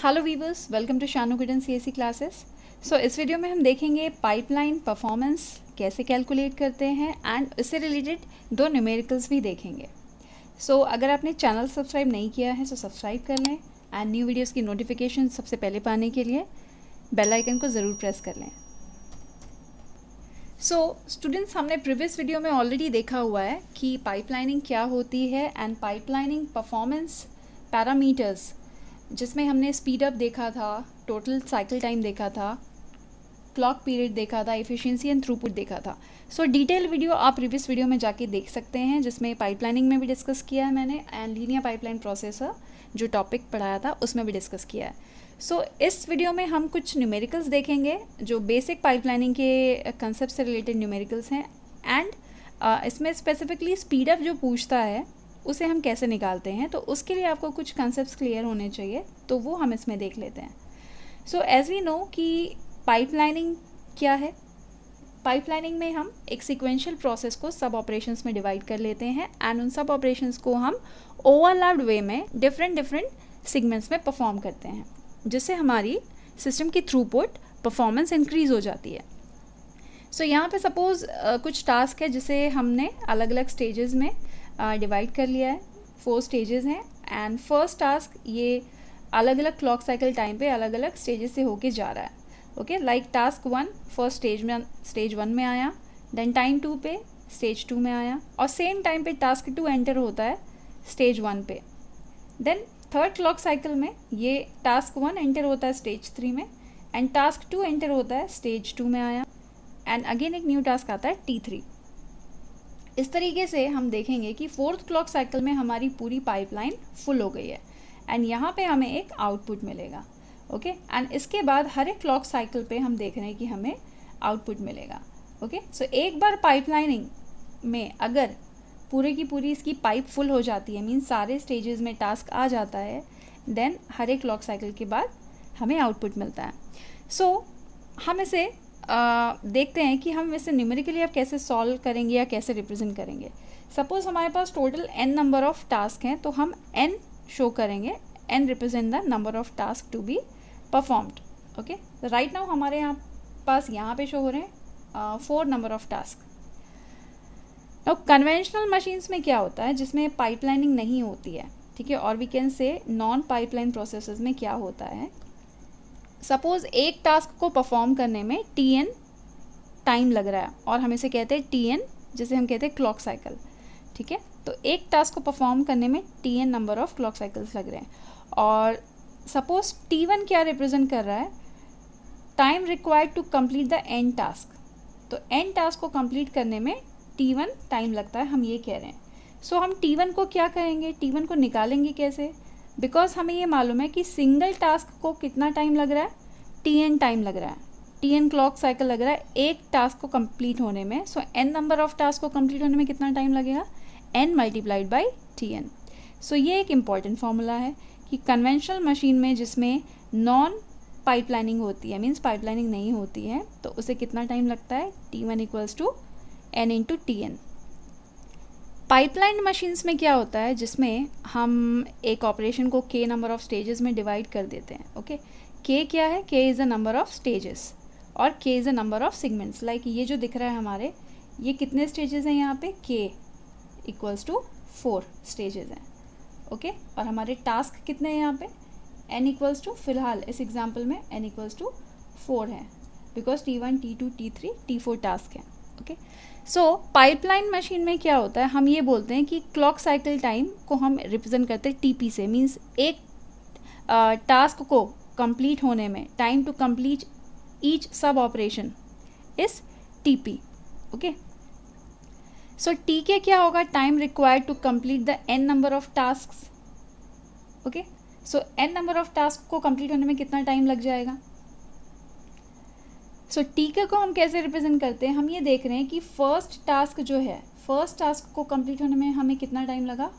Hello viewers, welcome to Shanu good and CSC classes. So इस video में हम देखेंगे पाइपलाइन परफॉर्मेंस कैसे कैलकुलेट करते हैं एंड इससे रिलेटेड दो न्यूमेरिकल्स भी देखेंगे। सो अगर आपने चैनल सब्सक्राइब नहीं किया है तो सब्सक्राइब कर लें एंड न्यू वीडियोस की नोटिफिकेशन सबसे पहले पाने के लिए बेल आइकन को ज़रूर प्रेस कर लें। सो स्टूडेंट्स, हमने प्रीवियस वीडियो में ऑलरेडी देखा हुआ है कि पाइपलाइनिंग क्या होती है एंड पाइपलाइनिंग परफॉर्मेंस पैरामीटर्स, जिसमें हमने स्पीड अप देखा था, टोटल साइकिल टाइम देखा था, क्लॉक पीरियड देखा था, एफिशिएंसी एंड थ्रूपुट देखा था। सो डिटेल वीडियो आप प्रीवियस वीडियो में जाके देख सकते हैं, जिसमें पाइपलाइनिंग में भी डिस्कस किया है मैंने एंड लीनियर पाइपलाइन प्रोसेसर जो टॉपिक पढ़ाया था उसमें भी डिस्कस किया है। सो इस वीडियो में हम कुछ न्यूमेरिकल्स देखेंगे जो बेसिक पाइपलाइनिंग के कंसेप्ट से रिलेटेड न्यूमेरिकल्स हैं एंड इसमें स्पेसिफिकली स्पीड अप जो पूछता है उसे हम कैसे निकालते हैं, तो उसके लिए आपको कुछ कंसेप्ट्स क्लियर होने चाहिए, तो वो हम इसमें देख लेते हैं। सो एज वी नो कि पाइपलाइनिंग क्या है। पाइपलाइनिंग में हम एक सीक्वेंशियल प्रोसेस को सब ऑपरेशंस में डिवाइड कर लेते हैं एंड उन सब ऑपरेशंस को हम ओवरलैप्ड वे में डिफरेंट सेगमेंट्स में परफॉर्म करते हैं, जिससे हमारी सिस्टम की थ्रूपुट परफॉर्मेंस इंक्रीज हो जाती है। सो यहाँ पे सपोज कुछ टास्क है जिसे हमने अलग अलग स्टेजेस में डिवाइड कर लिया है। 4 स्टेजेस हैं एंड फर्स्ट टास्क ये अलग अलग क्लॉक साइकिल टाइम पे अलग अलग स्टेजेस से होके जा रहा है। Okay, like task 1 first stage 1 में आया, देन टाइम 2 पे स्टेज 2 में आया और सेम टाइम पे टास्क 2 एंटर होता है स्टेज 1 पे। देन थर्ड क्लॉक साइकिल में ये टास्क 1 एंटर होता है स्टेज 3 में एंड टास्क 2 एंटर होता है स्टेज 2 में आया एंड अगेन एक न्यू टास्क आता है T3। इस तरीके से हम देखेंगे कि फोर्थ क्लॉक साइकिल में हमारी पूरी पाइपलाइन फुल हो गई है एंड यहाँ पे हमें एक आउटपुट मिलेगा। ओके, एंड इसके बाद हर एक क्लॉक साइकिल पे हम देख रहे हैं कि हमें आउटपुट मिलेगा। ओके, सो एक बार पाइपलाइनिंग में अगर पूरे की पूरी इसकी पाइप फुल हो जाती है, मीन्स सारे स्टेजेस में टास्क आ जाता है, देन हर एक क्लॉक साइकिल के बाद हमें आउटपुट मिलता है। सो हम इसे देखते हैं कि हम इसे न्यूमेरिकली अब कैसे सॉल्व करेंगे या कैसे रिप्रेजेंट करेंगे। सपोज हमारे पास total n number of task हैं, तो हम n शो करेंगे, n represent the number of task to be performed. Okay, right now हमारे यहाँ पे शो हो रहे हैं 4 number of task. Now conventional machines में क्या होता है, जिसमें पाइपलाइनिंग नहीं होती है, ठीक है, और we can say non pipeline processes में क्या होता है। सपोज एक टास्क को परफॉर्म करने में Tn टाइम लग रहा है और हम इसे कहते हैं Tn, जिसे हम कहते हैं क्लॉक साइकिल। ठीक है, तो एक टास्क को परफॉर्म करने में Tn number of clock cycles लग रहे हैं और सपोज T1 क्या रिप्रेजेंट कर रहा है, time required to complete the n task. तो n टास्क को कंप्लीट करने में T1 टाइम लगता है, हम ये कह रहे हैं। सो हम T1 को क्या कहेंगे, T1 को निकालेंगे कैसे, बिकॉज हमें ये मालूम है कि सिंगल टास्क को कितना टाइम लग रहा है, Tn टाइम लग रहा है, Tn क्लॉक साइकिल लग रहा है एक टास्क को कंप्लीट होने में। सो n नंबर ऑफ टास्क को कंप्लीट होने में कितना टाइम लगेगा, n मल्टीप्लाइड बाई Tn। सो ये एक इम्पॉर्टेंट फॉर्मूला है कि कन्वेंशनल मशीन में जिसमें नॉन पाइपलाइनिंग होती है, मीन्स पाइपलाइनिंग नहीं होती है, तो उसे कितना टाइम लगता है, T1 equals to n into Tn। Pipeline machines में क्या होता है, जिसमें हम एक ऑपरेशन को k नंबर ऑफ स्टेजेस में डिवाइड कर देते हैं। ओके, k क्या है, k is the number of stages और k is the number of segments. Like ये जो दिख रहा है हमारे, ये कितने स्टेजेस हैं यहाँ पे, k इक्वल्स टू 4 स्टेजेस हैं। ओके, और हमारे टास्क कितने हैं यहाँ पे, n इक्वल्स टू, फिलहाल इस एग्जाम्पल में n इक्वल्स टू 4 है, because T1 T2 T3 T4 task हैं। ओके, सो पाइपलाइन मशीन में क्या होता है, हम ये बोलते हैं कि क्लॉक साइकिल टाइम को हम रिप्रेजेंट करते हैं TP से, मीन्स एक टास्क को कंप्लीट होने में time to complete each sub operation is TP। Okay, so TK क्या होगा, time required to complete the n number of tasks. Okay, so n number of task को कंप्लीट होने में कितना टाइम लग जाएगा। सो TK को हम कैसे रिप्रेजेंट करते हैं, हम ये देख रहे हैं कि फर्स्ट टास्क जो है, फर्स्ट टास्क को कंप्लीट होने में हमें कितना टाइम लगा,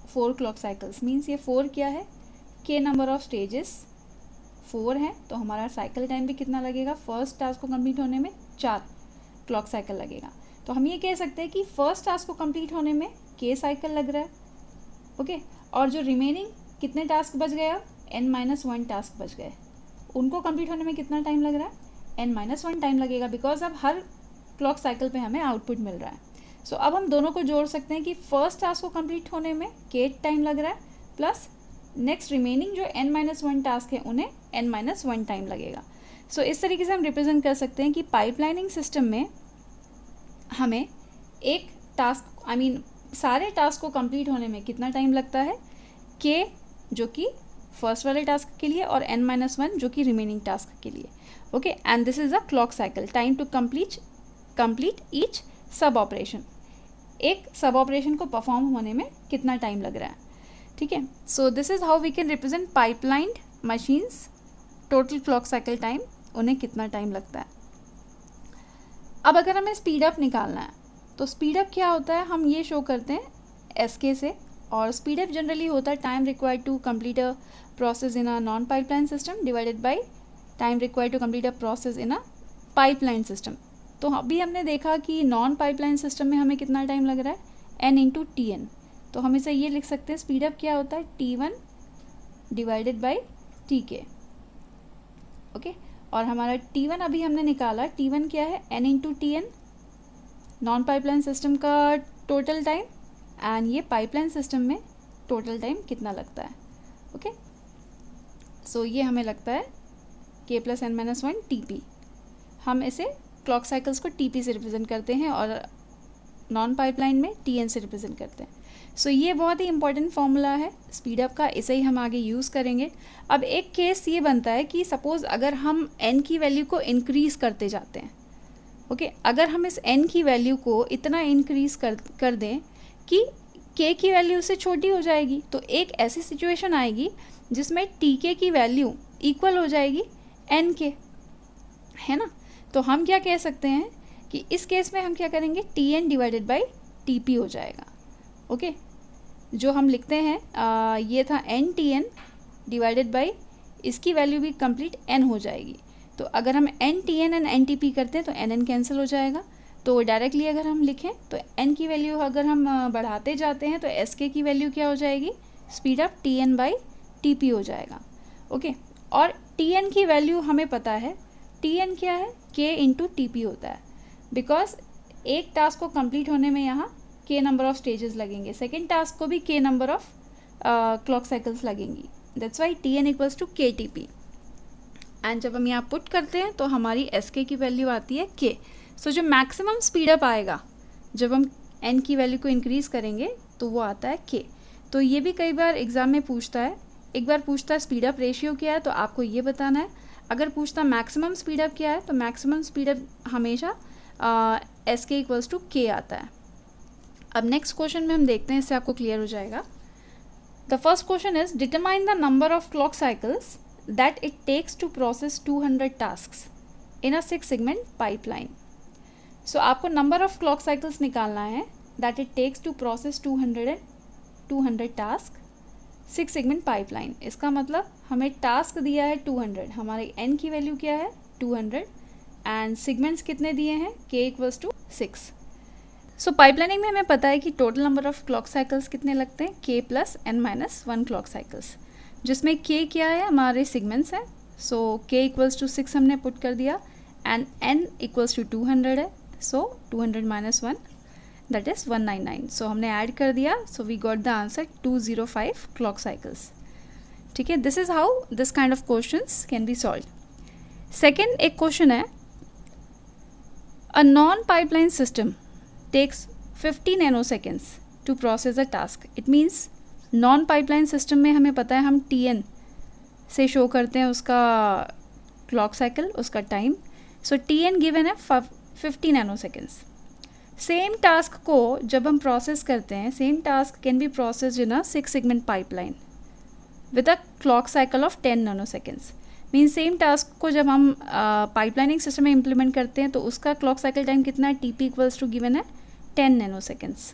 4 क्लॉक साइकिल्स। मीन्स ये 4 क्या है, k नंबर ऑफ स्टेजेस 4 है, तो हमारा साइकिल टाइम भी कितना लगेगा, फर्स्ट टास्क को कंप्लीट होने में 4 क्लॉक साइकिल लगेगा। तो हम ये कह सकते हैं कि फर्स्ट टास्क को कंप्लीट होने में k साइकिल लग रहा है। ओके, और जो रिमेनिंग कितने टास्क बच गया, n-1 टास्क बच गए, उनको कंप्लीट होने में कितना टाइम लग रहा है, n-1 टाइम लगेगा, बिकॉज अब हर क्लॉक साइकिल पे हमें आउटपुट मिल रहा है। सो अब हम दोनों को जोड़ सकते हैं कि फर्स्ट टास्क को कंप्लीट होने में k टाइम लग रहा है, प्लस नेक्स्ट रिमेनिंग जो n-1 टास्क है उन्हें n-1 टाइम लगेगा। सो इस तरीके से हम रिप्रेजेंट कर सकते हैं कि पाइपलाइनिंग सिस्टम में हमें एक टास्क सारे टास्क को कंप्लीट होने में कितना टाइम लगता है, k जो कि फर्स्ट वाले टास्क के लिए और n-1 जो कि रिमेनिंग टास्क के लिए। Okay, and this is a clock cycle, time to complete each sub operation, एक सब ऑपरेशन को परफॉर्म होने में कितना टाइम लग रहा है। ठीक है, so this is how we can represent pipelined machines total clock cycle time, उन्हें कितना टाइम लगता है। अब अगर हमें स्पीड अप निकालना है तो स्पीड अप क्या होता है, हम ये शो करते हैं SK से, और स्पीड अप जनरली होता है time required to complete a process in a non pipeline system divided by time required to complete a process in a pipeline system. तो अभी हमने देखा कि नॉन पाइपलाइन सिस्टम में हमें कितना टाइम लग रहा है, n/Tn। तो हम इसे ये लिख सकते हैं, स्पीड अप क्या होता है, T1 divided by Tk। Okay, और हमारा T1 अभी हमने निकाला, T1 क्या है, n/Tn, नॉन पाइपलाइन सिस्टम का टोटल टाइम, एंड ये पाइपलाइन सिस्टम में टोटल टाइम कितना लगता है। ओके, सो ये हमें लगता है k + n-1 TP। हम इसे क्लॉक साइकिल्स को TP से रिप्रेजेंट करते हैं और नॉन पाइपलाइन में Tn से रिप्रेजेंट करते हैं। सो ये बहुत ही इंपॉर्टेंट फॉर्मूला है स्पीड अप का, इसे ही हम आगे यूज़ करेंगे। अब एक केस ये बनता है कि सपोज़ अगर हम n की वैल्यू को इंक्रीज़ करते जाते हैं, ओके, अगर हम इस n की वैल्यू को इतना इंक्रीज़ कर दें कि k की वैल्यू उससे छोटी हो जाएगी, तो एक ऐसी सिचुएशन आएगी जिसमें Tk की वैल्यू इक्वल हो जाएगी n के, है ना। तो हम क्या कह सकते हैं कि इस केस में हम क्या करेंगे, Tn डिवाइडेड बाई Tp हो जाएगा। ओके, जो हम लिखते हैं ये था n/Tn डिवाइडेड बाई, इसकी वैल्यू भी कंप्लीट n हो जाएगी। तो अगर हम n/Tn एंड n/Tp करते हैं तो n कैंसिल हो जाएगा। तो डायरेक्टली अगर हम लिखें तो n की वैल्यू अगर हम बढ़ाते जाते हैं तो Sk की वैल्यू क्या हो जाएगी, speed up Tn by Tp हो जाएगा। ओके, और Tn की वैल्यू हमें पता है, Tn क्या है, k/Tp होता है, बिकॉज एक टास्क को कंप्लीट होने में यहाँ k नंबर ऑफ स्टेजेस लगेंगे, सेकेंड टास्क को भी k number of clock cycles लगेंगी, that's why Tn = kTp। And जब हम यहाँ पुट करते हैं तो हमारी Sk की वैल्यू आती है k। सो जो मैक्सिमम स्पीड अप आएगा जब हम n की वैल्यू को इंक्रीज़ करेंगे तो वो आता है k। तो ये भी कई बार एग्ज़ाम में पूछता है, एक बार पूछता है स्पीड अप रेशियो क्या है, तो आपको ये बताना है। अगर पूछता मैक्सिमम स्पीड अप क्या है, तो मैक्सिमम स्पीड अप हमेशा Sk = k आता है। अब नेक्स्ट क्वेश्चन में हम देखते हैं, इससे आपको क्लियर हो जाएगा। The first question is determine the number of clock cycles that it takes to process 200 tasks in a 6 segment pipeline. So आपको नंबर ऑफ क्लॉक साइकिल्स निकालना है that it takes to process 200 task 6 segment pipeline. इसका मतलब हमें task दिया है 200, हमारे n की वैल्यू क्या है 200, एंड सेगमेंट्स कितने दिए हैं, k = 6। सो पाइपलाइनिंग में हमें पता है कि total number of clock cycles कितने लगते हैं, k + n-1 क्लॉक साइकिल्स, जिसमें k क्या है, हमारे सेगमेंट्स हैं। सो k = 6 हमने पुट कर दिया, एंड n = 200 है, सो 200 - 1 दैट इज़ 199। सो हमने ऐड कर दिया, so we got the answer 205 clock cycles. ठीक है, this is how this kind of questions can be solve. Second एक क्वेश्चन है, a non pipeline system takes 50 nanoseconds to process a task. It means non pipeline system में हमें पता है हम Tn से शो करते हैं उसका क्लॉक साइकिल, उसका टाइम। सो Tn गिवन है 50 नैनोसेकेंड्स। सेम टास्क को जब हम प्रोसेस करते हैं, same task can be processed in a 6 segment pipeline with a clock cycle of 10 nanoseconds. Means same task को जब हम पाइपलाइनिंग सिस्टम में इम्प्लीमेंट करते हैं तो उसका क्लॉक साइकिल टाइम कितना है, Tp = गिवन है 10 nanoseconds.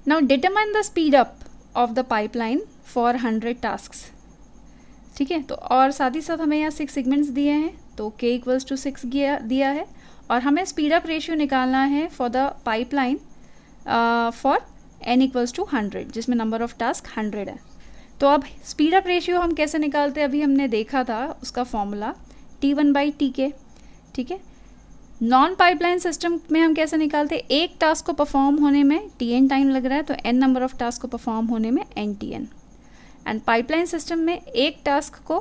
Now determine the speed up of the pipeline for 100 tasks. ठीक है, तो और साथ ही साथ हमें यहाँ 6 सेगमेंट्स दिए हैं, तो k = 6 दिया है, और हमें स्पीड अप रेशियो निकालना है for the pipeline for n = 100, जिसमें नंबर ऑफ टास्क 100 है। तो अब स्पीड अप रेशियो हम कैसे निकालते हैं, अभी हमने देखा था उसका फॉर्मूला T1/Tk, ठीक है। नॉन पाइपलाइन सिस्टम में हम कैसे निकालते हैं, एक टास्क को परफॉर्म होने में Tn टाइम लग रहा है तो n नंबर ऑफ टास्क को परफॉर्म होने में Ntn। एंड पाइपलाइन सिस्टम में एक टास्क को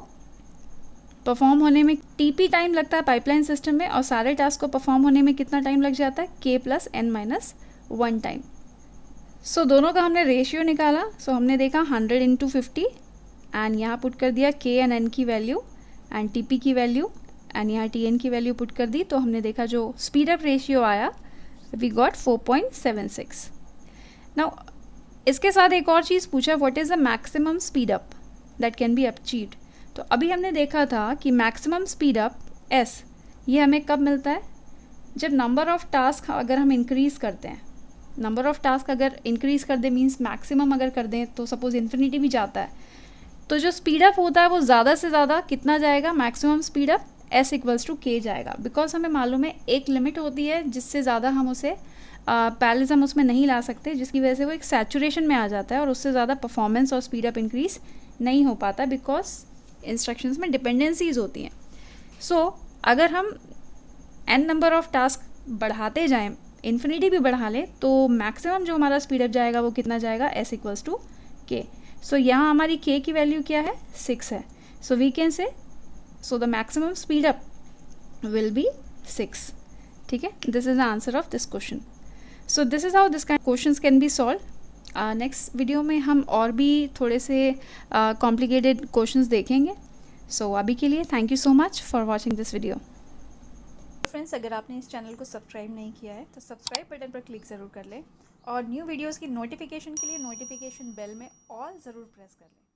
परफॉर्म होने में Tp टाइम लगता है पाइपलाइन सिस्टम में, और सारे टास्क को परफॉर्म होने में कितना टाइम लग जाता है, K + n-1 टाइम। सो दोनों का हमने रेशियो निकाला। सो हमने देखा 100 × 50 एंड यहाँ पुट कर दिया K एंड n की वैल्यू एंड Tp की वैल्यू एंड यहाँ Tn की वैल्यू पुट कर दी, तो हमने देखा जो स्पीड अप रेशियो आया वी गॉट 4.76। नाउ इसके साथ एक और चीज़ पूछा, what is the maximum speed up that can be achieved. तो अभी हमने देखा था कि मैक्सिमम स्पीड अप S ये हमें कब मिलता है, जब नंबर ऑफ़ टास्क अगर हम इंक्रीज़ करते हैं, नंबर ऑफ़ टास्क अगर इंक्रीज़ कर दें मीन्स मैक्सिमम अगर कर दें, तो सपोज़ इन्फिनिटी भी जाता है, तो जो स्पीड अप होता है वो ज़्यादा से ज़्यादा कितना जाएगा, maximum speed up S = K जाएगा। बिकॉज हमें मालूम है एक लिमिट होती है जिससे ज़्यादा हम उसे पैरेललिज्म उसमें नहीं ला सकते, जिसकी वजह से वो एक सैचुरेशन में आ जाता है और उससे ज़्यादा परफॉर्मेंस और स्पीड अप इंक्रीज़ नहीं हो पाता, बिकॉज इंस्ट्रक्शंस में डिपेंडेंसीज होती हैं। सो अगर हम n नंबर ऑफ़ टास्क बढ़ाते जाएं, इन्फिनिटी भी बढ़ा लें, तो मैक्सिमम जो हमारा स्पीड अप जाएगा वो कितना जाएगा, S = K। सो यहाँ हमारी K की वैल्यू क्या है, 6 है। सो we can say so the maximum speed up will be 6, ठीक है। This is the answer of this question. So this is how this kind questions can be solve. Next video में हम और भी थोड़े से कॉम्प्लिकेटेड क्वेश्चंस देखेंगे। सो अभी के लिए thank you so much for watching this video. Friends, अगर आपने इस चैनल को सब्सक्राइब नहीं किया है तो सब्सक्राइब बटन पर क्लिक ज़रूर कर लें और न्यू वीडियोज़ की नोटिफिकेशन के लिए नोटिफिकेशन बेल में ऑल ज़रूर प्रेस कर लें।